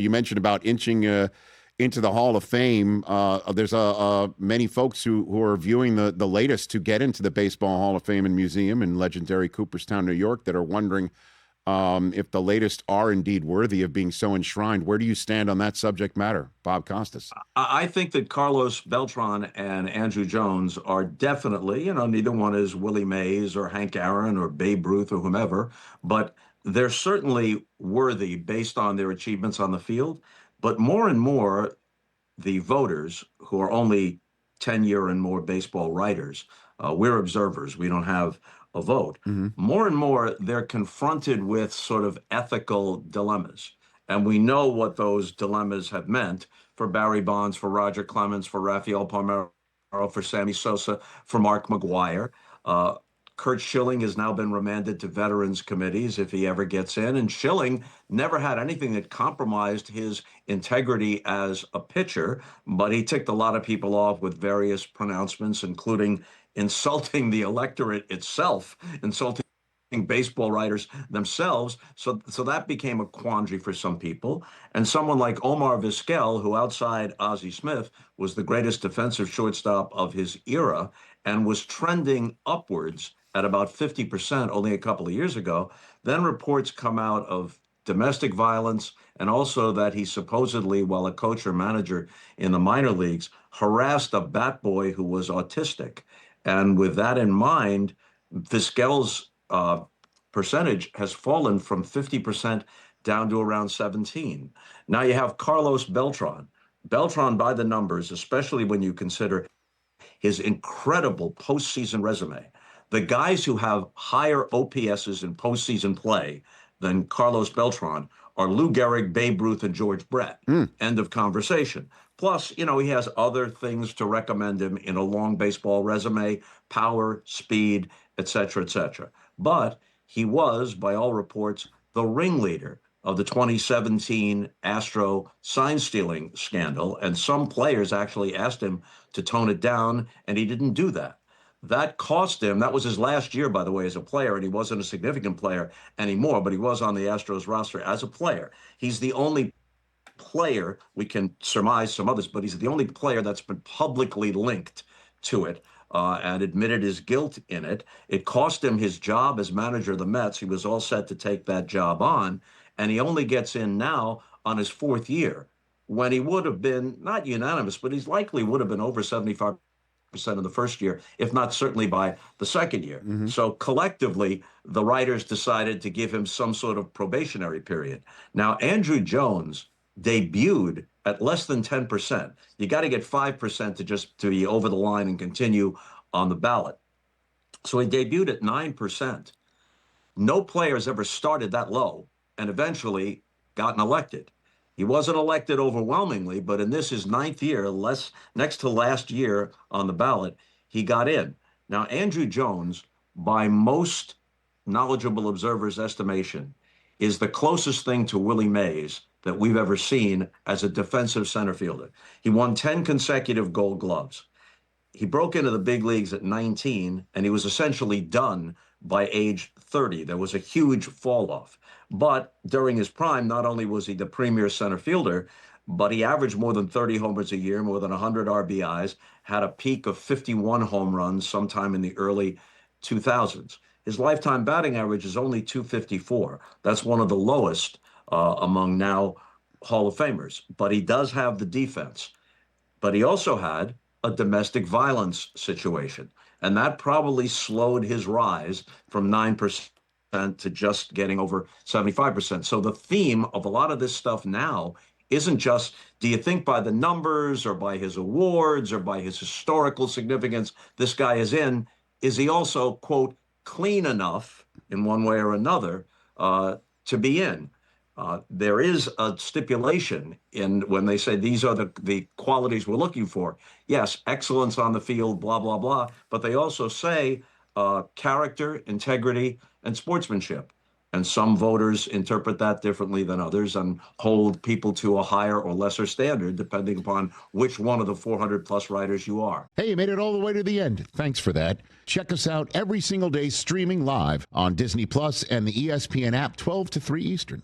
You mentioned about inching into the Hall of Fame. There's many folks who are viewing the latest to get into the Baseball Hall of Fame and Museum in legendary Cooperstown, New York, that are wondering if the latest are indeed worthy of being so enshrined. Where do you stand on that subject matter, Bob Costas? I think that Carlos Beltran and Andruw Jones are definitely, neither one is Willie Mays or Hank Aaron or Babe Ruth or whomever, but they're certainly worthy based on their achievements on the field. But more and more, the voters, who are only 10-year and more baseball writers, we're observers, we don't have a vote. More and more, they're confronted with sort of ethical dilemmas. And we know what those dilemmas have meant for Barry Bonds, for Roger Clemens, for Rafael Palmeiro, for Sammy Sosa, for Mark McGwire. Curt Schilling has now been remanded to veterans committees if he ever gets in. And Schilling never had anything that compromised his integrity as a pitcher, but he ticked a lot of people off with various pronouncements, including insulting the electorate itself, insulting baseball writers themselves. So that became a quandary for some people. And someone like Omar Vizquel, who outside Ozzie Smith was the greatest defensive shortstop of his era and was trending upwards at about 50% only a couple of years ago. Then reports come out of domestic violence and also that he supposedly, while a coach or manager in the minor leagues, harassed a bat boy who was autistic. And with that in mind, Vizquel's percentage has fallen from 50% down to around 17. Now you have Carlos Beltran. Beltran, by the numbers, especially when you consider his incredible postseason resume, the guys who have higher OPSs in postseason play than Carlos Beltran are Lou Gehrig, Babe Ruth, and George Brett. End of conversation. Plus, he has other things to recommend him in a long baseball resume: power, speed, et cetera, et cetera. But he was, by all reports, the ringleader of the 2017 Astro sign-stealing scandal, and some players actually asked him to tone it down, and he didn't do that. That cost him. That was his last year, by the way, as a player, and he wasn't a significant player anymore, but he was on the Astros roster as a player. He's the only player, we can surmise some others, but he's the only player that's been publicly linked to it and admitted his guilt in it. It cost him his job as manager of the Mets. He was all set to take that job on, and he only gets in now on his fourth year, when he would have been, not unanimous, but he's likely would have been over 75% in the first year, if not certainly by the second year. So collectively, the writers decided to give him some sort of probationary period. Now, Andruw Jones debuted at less than 10%. You got to get 5% to be over the line and continue on the ballot. So he debuted at 9%. No player has ever started that low and eventually gotten elected. He wasn't elected overwhelmingly, but in his ninth year, next to last year on the ballot, he got in. Now, Andruw Jones, by most knowledgeable observers' estimation, is the closest thing to Willie Mays that we've ever seen as a defensive center fielder. He won 10 consecutive Gold Gloves. He broke into the big leagues at 19, and he was essentially done by age 30. There was a huge fall off. But during his prime, not only was he the premier center fielder, but he averaged more than 30 homers a year, more than 100 RBIs, had a peak of 51 home runs sometime in the early 2000s. His lifetime batting average is only .254. That's one of the lowest among now Hall of Famers. But he does have the defense. But he also had a domestic violence situation. And that probably slowed his rise from 9% to just getting over 75%. So the theme of a lot of this stuff now isn't just, do you think by the numbers or by his awards or by his historical significance this guy is in? Is he also, quote, clean enough in one way or another to be in? There is a stipulation in when they say these are the qualities we're looking for. Yes, excellence on the field, blah, blah, blah. But they also say character, integrity, and sportsmanship. And some voters interpret that differently than others and hold people to a higher or lesser standard, depending upon which one of the 400-plus writers you are. Hey, you made it all the way to the end. Thanks for that. Check us out every single day streaming live on Disney Plus and the ESPN app 12 to 3 Eastern.